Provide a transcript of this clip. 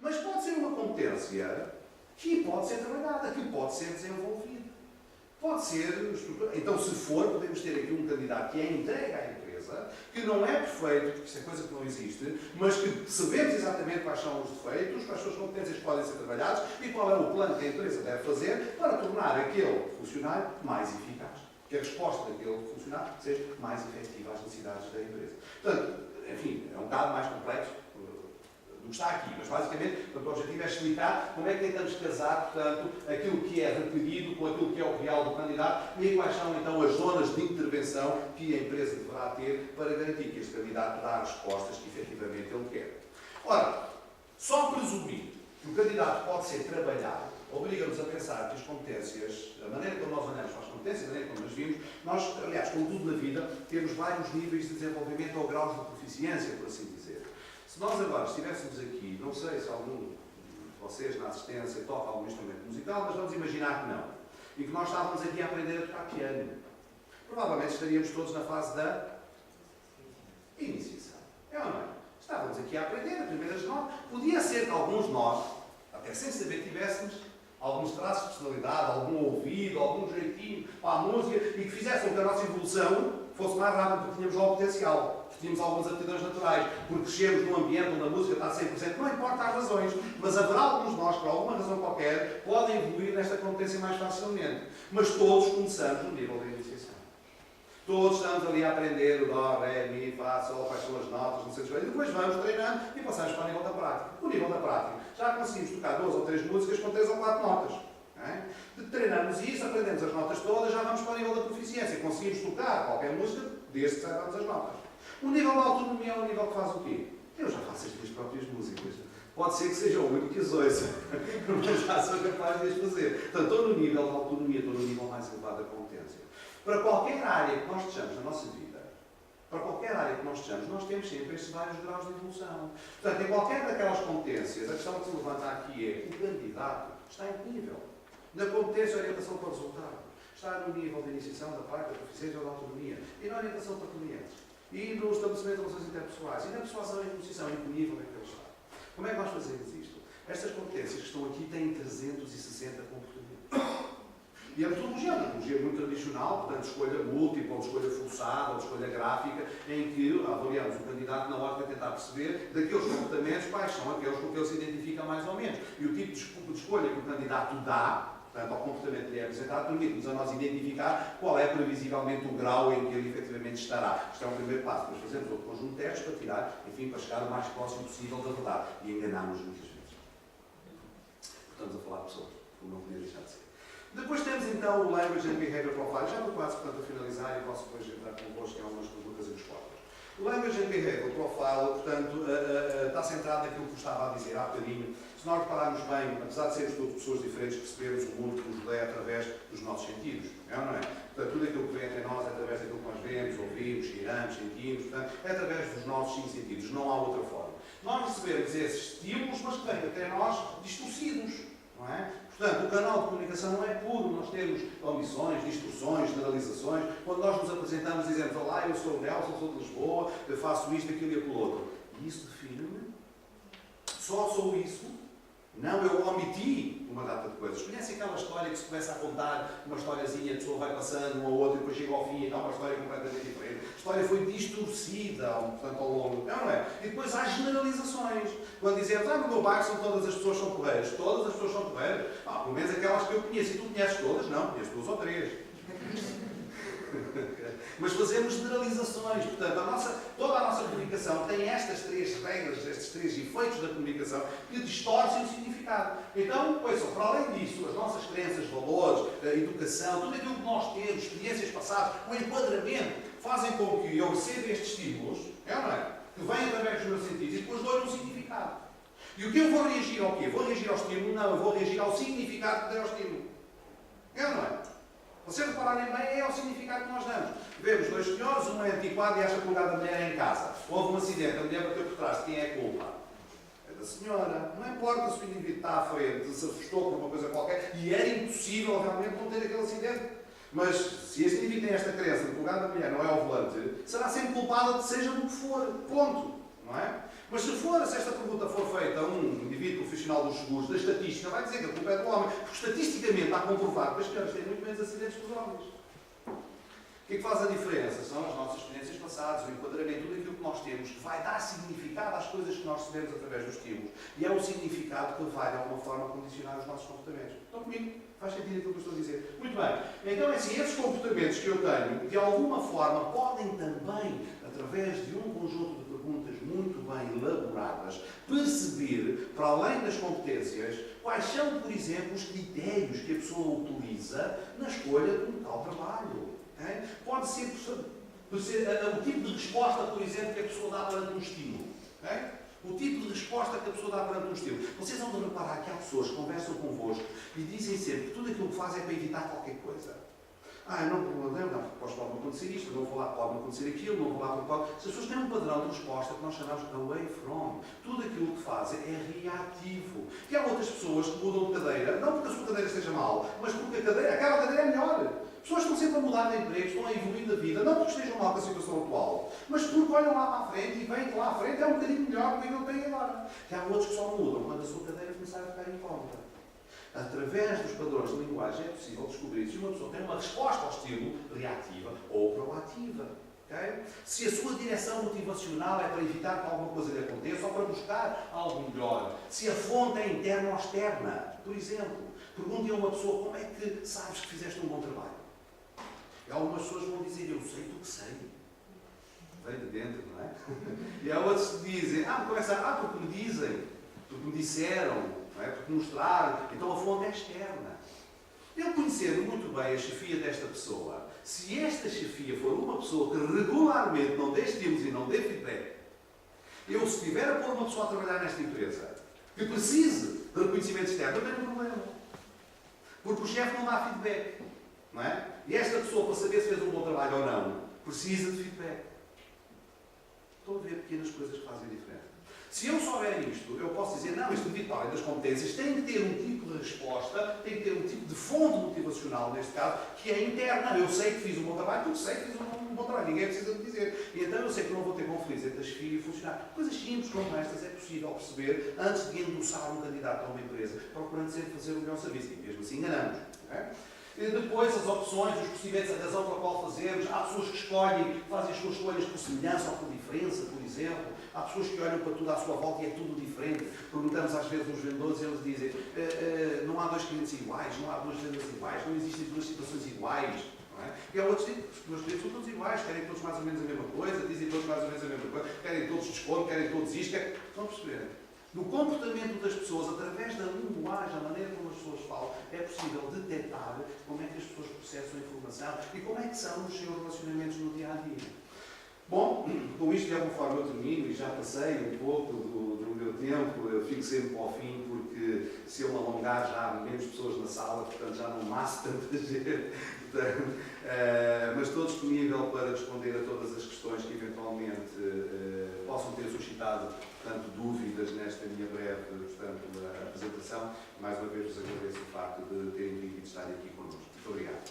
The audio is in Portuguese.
Mas pode ser uma competência que pode ser trabalhada, que pode ser desenvolvida. Pode ser estruturada. Então, se for, podemos ter aqui um candidato que é entregue à empresa, que não é perfeito, porque isso é coisa que não existe, mas que sabemos exatamente quais são os defeitos, quais são as competências que podem ser trabalhadas e qual é o plano que a empresa deve fazer para tornar aquele funcionário mais eficaz. Que a resposta daquele funcionário seja mais efetiva às necessidades da empresa. Portanto, enfim, é um bocado mais complexo do que está aqui, mas basicamente o objetivo é explicar como é que tentamos casar, portanto, aquilo que é requerido com aquilo que é o real do candidato e quais são então as zonas de intervenção que a empresa deverá ter para garantir que este candidato dá as respostas que efetivamente ele quer. Ora, só presumir que o candidato pode ser trabalhado obriga-nos a pensar que as competências, a maneira como nós olhamos para as competências, a maneira como as vimos, nós, aliás, como tudo na vida, temos vários níveis de desenvolvimento ou graus de proficiência, por assim dizer. Se nós agora estivéssemos aqui, não sei se algum de vocês na assistência toca algum instrumento musical, mas vamos imaginar que não. E que nós estávamos aqui a aprender a tocar piano. Provavelmente estaríamos todos na fase da iniciação. É ou não é? Estávamos aqui a aprender as primeiras notas. Podia ser que alguns de nós, até sem saber que tivéssemos alguns traços de personalidade, algum ouvido, algum jeitinho para a música e que fizessem com que a nossa evolução fosse mais rápida porque tínhamos logo potencial. Tínhamos algumas aptidões naturais, porque crescemos num ambiente onde a música está a 100%, não importa as razões, mas haverá alguns de nós, por alguma razão qualquer, podem evoluir nesta competência mais facilmente. Mas todos começamos no nível da iniciação. Todos estamos ali a aprender o Dó, Ré, Mi, Fá, Sol, quais são as notas, não sei o que, e depois vamos treinando e passamos para o nível da prática. O nível da prática, já conseguimos tocar 2 ou 3 músicas com 3 ou 4 notas. Treinamos isso, aprendemos as notas todas, já vamos para o nível da proficiência. Conseguimos tocar qualquer música desde que saibamos as notas. O nível da autonomia é o nível que faz o quê? Eu já faço as minhas próprias músicas. Pode ser que seja o único que as ouça, mas já sou capaz de as fazer. Portanto, estou no nível da autonomia, estou no nível mais elevado da competência. Para qualquer área que nós estejamos na nossa vida, para qualquer área que nós estejamos, nós temos sempre estes vários graus de evolução. Portanto, em qualquer daquelas competências, a questão que se levanta aqui é o candidato está em que nível? Na competência, a orientação para o resultado. Está no nível de iniciação, da prática, da proficiência ou da autonomia. E na orientação para clientes. E no estabelecimento de relações interpessoais. E na persuasão e negociação, em que nível é que ele está? Como é que nós fazemos isto? Estas competências que estão aqui têm 360 comportamentos. E a metodologia é muito tradicional, portanto, escolha múltipla, ou escolha forçada, ou escolha gráfica, em que avaliamos o candidato na hora de tentar perceber daqueles comportamentos quais são aqueles com que ele se identifica mais ou menos. E o tipo de escolha que o candidato dá, portanto, ao comportamento que lhe é apresentado, permite-nos a nós identificar qual é previsivelmente o grau em que ele efetivamente estará. Isto é um primeiro passo. Depois fazemos outro conjunto de testes para tirar, enfim, para chegar o mais próximo possível da verdade. E enganamos muitas vezes. Estamos a falar de pessoas, como não podia deixar de ser. Depois temos então o Language and Behavior Profile. Já estou quase, portanto, a finalizar e posso depois entrar convosco em algumas perguntas e respostas. O Language and Behavior Profile, portanto, está centrado naquilo que eu estava a dizer há bocadinho. Se nós repararmos bem, apesar de sermos todas pessoas diferentes, percebemos o mundo que nos rodeia através dos nossos sentidos. É ou não é? Portanto, tudo aquilo que vem até nós é através daquilo que nós vemos, ouvimos, cheiramos, sentimos. Portanto, é através dos nossos 5 sentidos. Não há outra forma. Nós recebemos esses estímulos, mas que vêm até nós distorcidos. Não é? Portanto, o canal de comunicação não é puro. Nós temos omissões, distorções, generalizações. Quando nós nos apresentamos, dizemos: olá, eu sou o Nelson, sou de Lisboa, eu faço isto, aquilo e aquilo outro. E isso define-me? Só sou isso? Não, eu omiti uma data de coisas. Conhece aquela história que se começa a contar, uma historiazinha, a pessoa vai passando uma ou outra, e depois chega ao fim e dá uma história completamente diferente. A história foi distorcida, portanto, ao longo. Não é? E depois há generalizações. Quando dizemos: no meu bairro todas as pessoas são porreiras. Todas as pessoas são porreiras? Pelo menos aquelas que eu conheço. E tu conheces todas? Não, conheço 2 ou 3. Mas fazemos generalizações. Portanto, toda a nossa comunicação tem estas 3 regras, estes 3 efeitos da comunicação que distorcem o significado. Então, ouçam, para além disso, as nossas crenças, valores, a educação, tudo aquilo que nós temos, experiências passadas, o enquadramento, fazem com que eu receba estes estímulos, é ou não é? Que vêm através dos meus sentidos e depois dou-lhe um significado. E o que eu vou reagir ao quê? Vou reagir ao estímulo? Não, eu vou reagir ao significado que dei ao estímulo. É ou não é? Vocês repararem bem, é o significado que nós damos. Vemos 2 senhores, um é antiquado e acha que o lugar da mulher é em casa. Houve um acidente, a mulher bateu por trás, de quem é a culpa? É da senhora. Não importa se o indivíduo está à frente, se assustou por uma coisa qualquer, e era impossível realmente não ter aquele acidente. Mas se este indivíduo tem esta crença de que o lugar da mulher não é ao volante, será sempre culpada de seja do que for. Ponto. Não é? Mas se esta pergunta for feita a um indivíduo profissional dos seguros, da estatística, vai dizer que a culpa é do homem. Porque estatisticamente está comprovado que as mulheres têm muito menos acidentes que os homens. O que é que faz a diferença? São as nossas experiências passadas, o enquadramento, tudo aquilo que nós temos, que vai dar significado às coisas que nós recebemos através dos estímulos. E é um significado que vai, de alguma forma, condicionar os nossos comportamentos. Estão comigo? Faz sentido aquilo que eu estou a dizer? Muito bem. Então, é assim, esses comportamentos que eu tenho, de alguma forma, podem também, através de um conjunto de perguntas muito bem elaboradas, perceber, para além das competências, quais são, por exemplo, os critérios que a pessoa utiliza na escolha de um tal trabalho. Okay? Pode ser o tipo de resposta, por exemplo, que a pessoa dá perante um estímulo. Okay? O tipo de resposta que a pessoa dá perante um estímulo. Vocês vão de reparar que há pessoas que conversam convosco e dizem sempre que tudo aquilo que fazem é para evitar qualquer coisa. Não, pode acontecer isto, não vou lá, pode acontecer aquilo, não vou lá, pode. Se as pessoas têm um padrão de resposta que nós chamamos de away from, tudo aquilo que fazem é reativo. E há outras pessoas que mudam de cadeira, não porque a sua cadeira esteja mal, mas porque aquela cadeira é melhor. Pessoas estão sempre a mudar de emprego, estão a evoluir da vida, não porque estejam mal com a situação atual, mas porque olham lá para a frente e veem que lá à frente é um bocadinho melhor do que aquilo que têm agora. E há outros que só mudam quando a sua cadeira começar a ficar incómoda. Através dos padrões de linguagem é possível descobrir se uma pessoa tem uma resposta ao estímulo reativa ou proativa. Okay? Se a sua direção motivacional é para evitar que alguma coisa lhe aconteça ou para buscar algo melhor. Se a fonte é interna ou externa. Por exemplo, pergunte a uma pessoa como é que sabes que fizeste um bom trabalho. E algumas pessoas vão dizer, eu sei do que sei. Vem de dentro, não é? E há outros que dizem, como é que sabe? Porque me dizem, porque me disseram, não é? Porque mostraram. Então a fonte é externa. Eu conhecendo muito bem a chefia desta pessoa, se esta chefia for uma pessoa que regularmente não dê estímulos e não dê feedback, eu se estiver a pôr uma pessoa a trabalhar nesta empresa que precise de reconhecimento externo, eu tenho um problema. Porque o chefe não dá feedback. Não é? E esta pessoa, para saber se fez um bom trabalho ou não, precisa de feedback. Estão a ver pequenas coisas que fazem diferença. Se eu souber isto, eu posso dizer, não, este indivíduo, além das competências, tem que ter um tipo de resposta, tem que ter um tipo de fonte motivacional, neste caso, que é interna. Eu sei que fiz um bom trabalho, porque sei que fiz um bom trabalho. Ninguém precisa me dizer. E então eu sei que não vou ter conflitos entre as chefia e funcionário. Coisas simples como estas é possível perceber antes de endossar um candidato a uma empresa, procurando sempre fazer o melhor serviço. E mesmo assim enganamos. Não é? E depois as opções, os procedimentos, a razão pela qual fazemos. Há pessoas que escolhem, fazem as suas escolhas por semelhança ou por diferença, por exemplo. Há pessoas que olham para tudo à sua volta e é tudo diferente. Perguntamos às vezes aos vendedores e eles dizem não há dois clientes iguais, não há duas vendas iguais, não existem duas situações iguais. Não é? E há outros tipos, os meus clientes são todos iguais, querem todos mais ou menos a mesma coisa, dizem todos mais ou menos a mesma coisa, querem todos desconto, querem todos isto. Estão a perceber? No comportamento das pessoas, através da linguagem, a maneira como as pessoas falam, é possível detectar como é que as pessoas processam a informação e como é que são os seus relacionamentos no dia a dia. Bom, com isto de alguma forma eu termino e já passei um pouco do meu tempo, eu fico sempre para o fim porque se eu me alongar já há menos pessoas na sala, portanto já não maço tanta gente, mas estou disponível para responder a todas as questões que eventualmente possam ter suscitado, portanto, dúvidas nesta minha breve, portanto, apresentação. Mais uma vez vos agradeço o facto de terem vindo e de estarem aqui connosco. Muito obrigado.